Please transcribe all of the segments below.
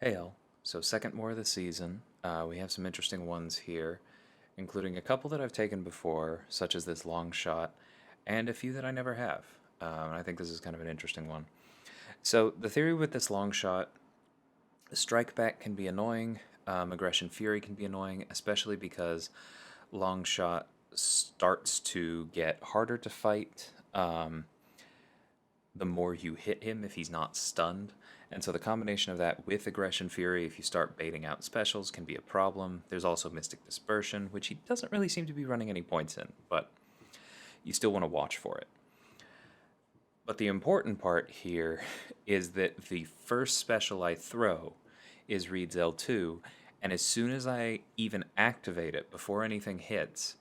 Hey all. So second war of the season. We have some interesting ones here, including a couple that I've taken before, such as this Longshot, and a few that I never have. And I think this is kind of an interesting one. So the theory with this Longshot, Strikeback can be annoying, Aggression Fury can be annoying, especially because Longshot starts to get harder to fight. The more you hit him if he's not stunned. And so the combination of that with Aggression Fury, if you start baiting out specials, can be a problem. There's also Mystic Dispersion, which he doesn't really seem to be running any points in, but you still want to watch for it. But the important part here is that the first special I throw is Reed's L2, and as soon as I even activate it before anything hits,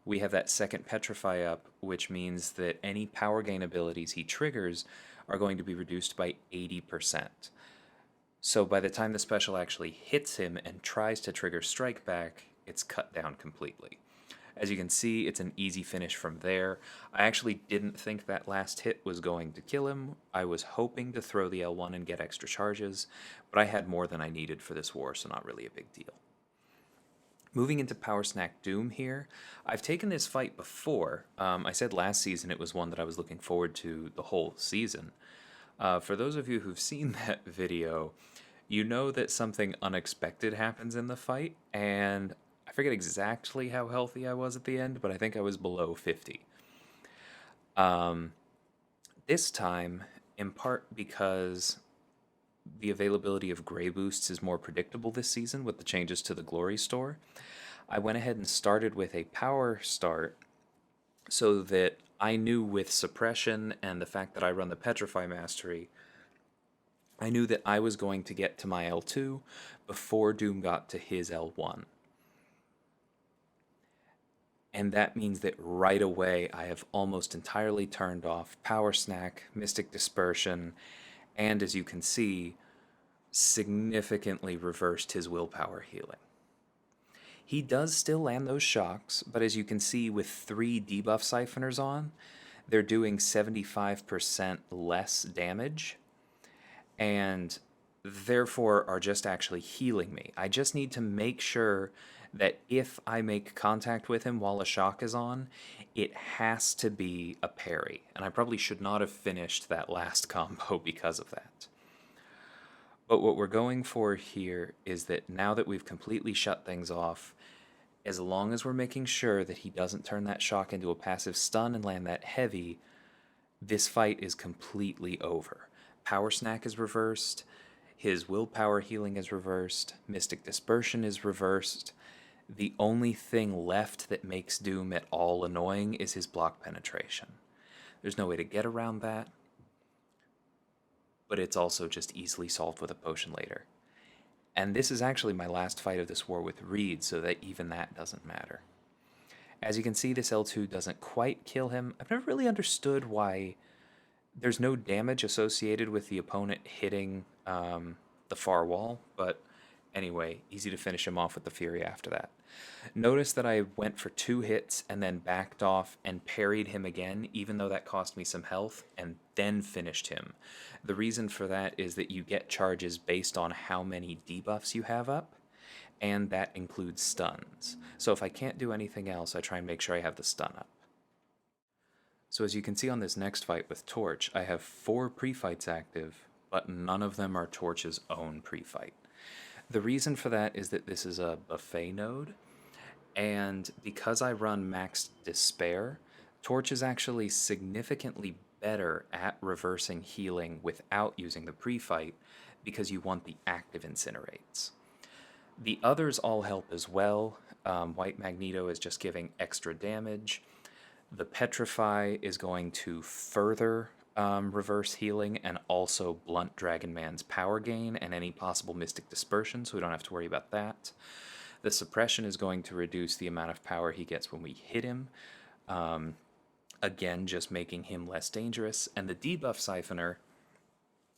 we have that second Petrify up, which means that any power gain abilities he triggers are going to be reduced by 80%. So by the time the special actually hits him and tries to trigger Strike Back, it's cut down completely. As you can see, it's an easy finish from there. I actually didn't think that last hit was going to kill him. I was hoping to throw the L1 and get extra charges, but I had more than I needed for this war, so not really a big deal. Moving into Power Snack Doom here, I've taken this fight before. I said last season it was one that I was looking forward to the whole season. For those of you who've seen that video, you know that something unexpected happens in the fight, and I forget exactly how healthy I was at the end, but I think I was below 50. This time, in part because the availability of gray boosts is more predictable this season with the changes to the glory store, I went ahead and started with a power start so that I knew with suppression and the fact that I run the Petrify Mastery, I knew that I was going to get to my L2 before Doom got to his L1. And that means that right away I have almost entirely turned off Power Snack, Mystic Dispersion, and as you can see, significantly reversed his willpower healing. He does still land those shocks, but as you can see with 3 debuff siphoners on, they're doing 75% less damage, and therefore are just actually healing me. I just need to make sure that if I make contact with him while a shock is on, it has to be a parry. And I probably should not have finished that last combo because of that. But what we're going for here is that now that we've completely shut things off, as long as we're making sure that he doesn't turn that shock into a passive stun and land that heavy, this fight is completely over. Power Snack is reversed, his willpower healing is reversed, Mystic Dispersion is reversed. The only thing left that makes Doom at all annoying is his block penetration. There's no way to get around that, but it's also just easily solved with a potion later. And this is actually my last fight of this war with Reed, so that even that doesn't matter. As you can see, this L2 doesn't quite kill him. I've never really understood why there's no damage associated with the opponent hitting the far wall, but anyway, easy to finish him off with the Fury after that. Notice that I went for 2 hits and then backed off and parried him again, even though that cost me some health, and then finished him. The reason for that is that you get charges based on how many debuffs you have up, and that includes stuns. So if I can't do anything else, I try and make sure I have the stun up. So as you can see on this next fight with Torch, I have 4 pre-fights active, but none of them are Torch's own pre-fight. The reason for that is that this is a buffet node, and because I run Max Despair, Torch is actually significantly better at reversing healing without using the pre-fight, because you want the active Incinerates. The others all help as well. White Magneto is just giving extra damage. The Petrify is going to further reverse healing and also blunt Dragon Man's power gain and any possible Mystic Dispersion, so we don't have to worry about that. The Suppression is going to reduce the amount of power he gets when we hit him, again just making him less dangerous. And the Debuff Siphoner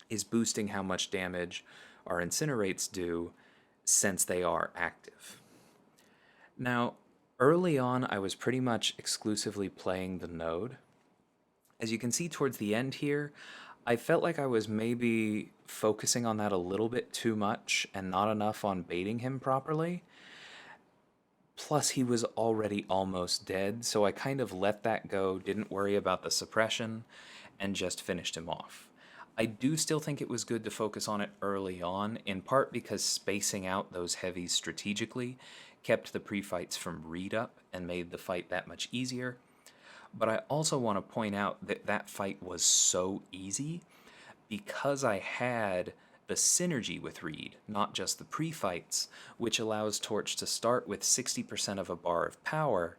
is boosting how much damage our Incinerates do since they are active. Now, early on, I was pretty much exclusively playing the node. As you can see towards the end here, I felt like I was maybe focusing on that a little bit too much and not enough on baiting him properly. Plus, he was already almost dead, so I kind of let that go, didn't worry about the suppression, and just finished him off. I do still think it was good to focus on it early on, in part because spacing out those heavies strategically kept the pre-fights from read up and made the fight that much easier. But I also want to point out that that fight was so easy because I had the synergy with Reed, not just the pre-fights, which allows Torch to start with 60% of a bar of power,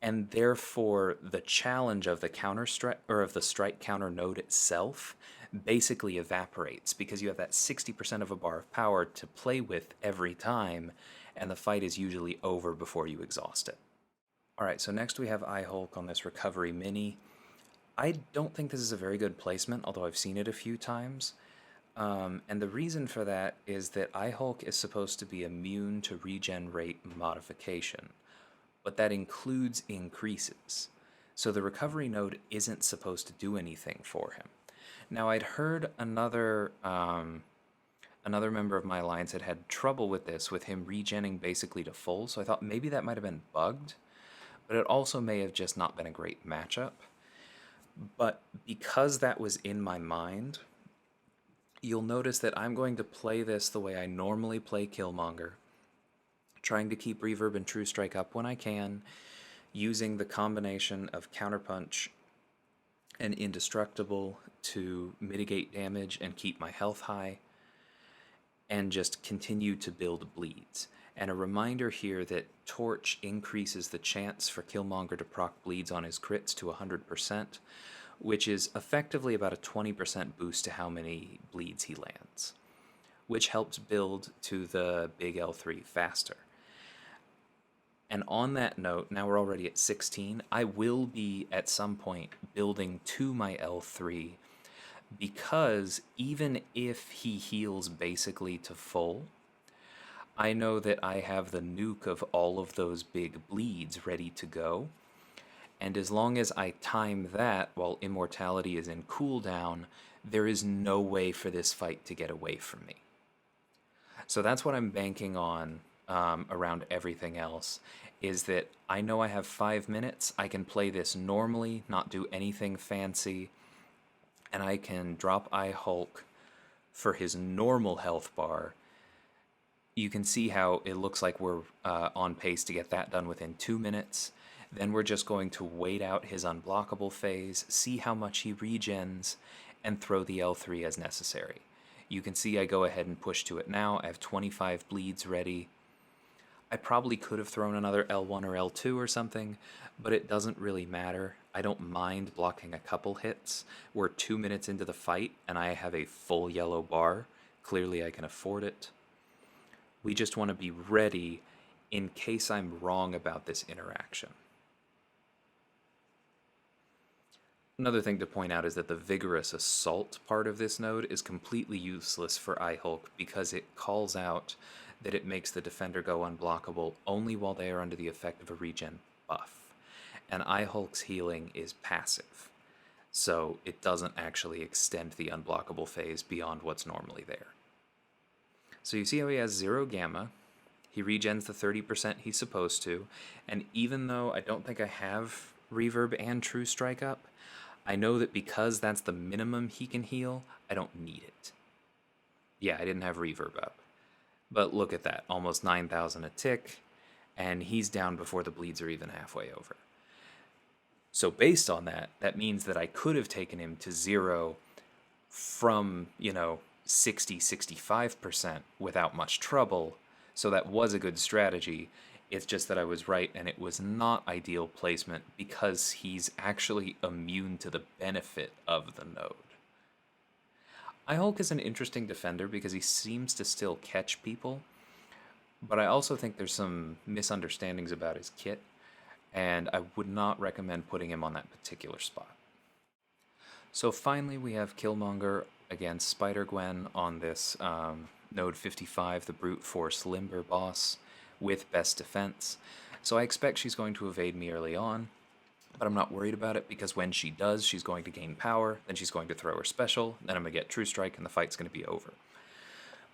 and therefore the challenge of the counter strike or of the strike counter node itself basically evaporates because you have that 60% of a bar of power to play with every time, and the fight is usually over before you exhaust it. Alright, so next we have Eye-Hulk on this recovery mini. I don't think this is a very good placement, although I've seen it a few times. And the reason for that is that Eye-Hulk is supposed to be immune to regen rate modification, but that includes increases. So the recovery node isn't supposed to do anything for him. Now I'd heard another member of my alliance had trouble with this, with him regenning basically to full, so I thought maybe that might have been bugged, but it also may have just not been a great matchup. But because that was in my mind, you'll notice that I'm going to play this the way I normally play Killmonger, trying to keep Reverb and True Strike up when I can, using the combination of Counterpunch and Indestructible to mitigate damage and keep my health high, and just continue to build bleeds. And a reminder here that Torch increases the chance for Killmonger to proc bleeds on his crits to 100%, which is effectively about a 20% boost to how many bleeds he lands, which helps build to the big L3 faster. And on that note, now we're already at 16, I will be at some point building to my L3, because even if he heals basically to full, I know that I have the nuke of all of those big bleeds ready to go. And as long as I time that while Immortality is in cooldown, there is no way for this fight to get away from me. So that's what I'm banking on around everything else, is that I know I have 5 minutes, I can play this normally, not do anything fancy, and I can drop Eye-Hulk for his normal health bar. You can see how it looks like we're on pace to get that done within 2 minutes. Then we're just going to wait out his unblockable phase, see how much he regens, and throw the L3 as necessary. You can see I go ahead and push to it now. I have 25 bleeds ready. I probably could have thrown another L1 or L2 or something, but it doesn't really matter. I don't mind blocking a couple hits. We're 2 minutes into the fight, and I have a full yellow bar. Clearly I can afford it. We just want to be ready in case I'm wrong about this interaction. Another thing to point out is that the Vigorous Assault part of this node is completely useless for Eye-Hulk because it calls out that it makes the defender go unblockable only while they are under the effect of a regen buff. And Eye-Hulk's healing is passive, so it doesn't actually extend the unblockable phase beyond what's normally there. So you see how he has 0 gamma, he regens the 30% he's supposed to, and even though I don't think I have Reverb and True Strike up, I know that because that's the minimum he can heal, I don't need it. Yeah, I didn't have Reverb up. But look at that, almost 9,000 a tick, and he's down before the bleeds are even halfway over. So based on that, that means that I could have taken him to 0 from, 60-65% without much trouble, so that was a good strategy. It's just that I was right, and it was not ideal placement because he's actually immune to the benefit of the node. Eye-Hulk is an interesting defender because he seems to still catch people, but I also think there's some misunderstandings about his kit, and I would not recommend putting him on that particular spot. So finally we have Killmonger against Spider-Gwen on this node 55, the brute force limber boss, with best defense. So I expect she's going to evade me early on. But I'm not worried about it because when she does, she's going to gain power, then she's going to throw her special, then I'm going to get True Strike, and the fight's going to be over.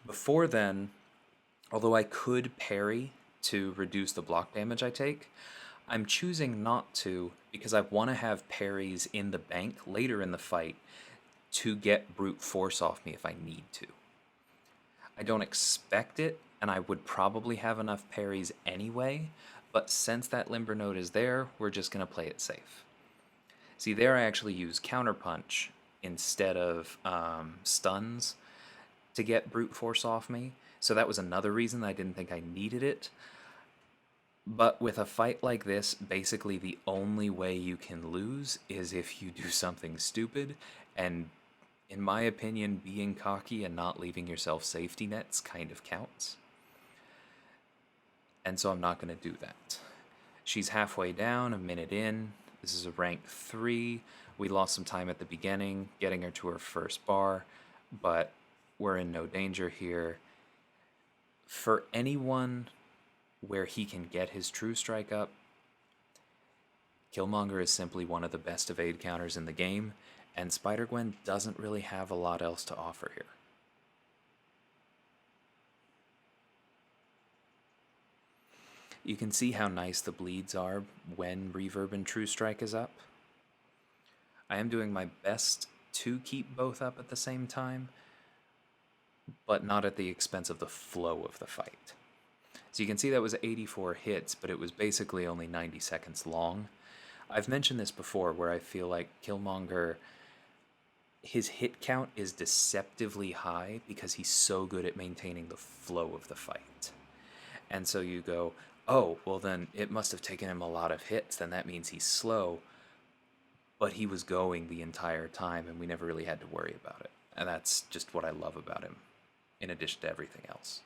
Before then, although I could parry to reduce the block damage I take, I'm choosing not to because I want to have parries in the bank later in the fight to get brute force off me if I need to. I don't expect it, and I would probably have enough parries anyway, but since that limber node is there, we're just going to play it safe. See, there I actually use counterpunch instead of stuns to get brute force off me, so that was another reason I didn't think I needed it. But with a fight like this, basically the only way you can lose is if you do something stupid, and in my opinion, being cocky and not leaving yourself safety nets kind of counts. And so I'm not going to do that. She's halfway down, a minute in. This is a rank 3. We lost some time at the beginning, getting her to her first bar, but we're in no danger here. For anyone where he can get his True Strike up, Killmonger is simply one of the best evade counters in the game, and Spider-Gwen doesn't really have a lot else to offer here. You can see how nice the bleeds are when Reverb and True Strike is up. I am doing my best to keep both up at the same time, but not at the expense of the flow of the fight. So you can see that was 84 hits, but it was basically only 90 seconds long. I've mentioned this before where I feel like Killmonger, his hit count is deceptively high because he's so good at maintaining the flow of the fight. And so you go, oh, well then it must have taken him a lot of hits, then that means he's slow. But he was going the entire time and we never really had to worry about it. And that's just what I love about him, in addition to everything else.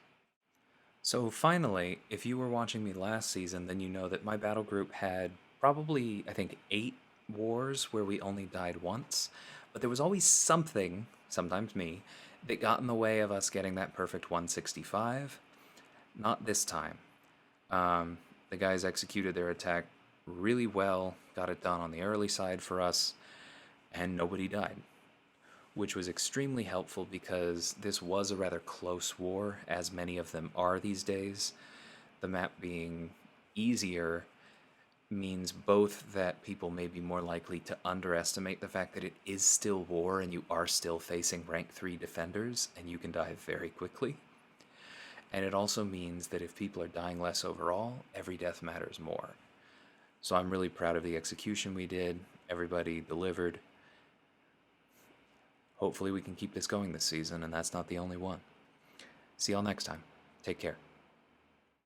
So finally, if you were watching me last season, then you know that my battle group had probably, I think, 8 wars where we only died once, but there was always something, sometimes me, that got in the way of us getting that perfect 165. Not this time. The guys executed their attack really well, got it done on the early side for us, and nobody died, which was extremely helpful because this was a rather close war, as many of them are these days. The map being easier means both that people may be more likely to underestimate the fact that it is still war and you are still facing rank 3 defenders and you can die very quickly. And it also means that if people are dying less overall, every death matters more. So I'm really proud of the execution we did. Everybody delivered. Hopefully we can keep this going this season, and that's not the only one. See y'all next time. Take care.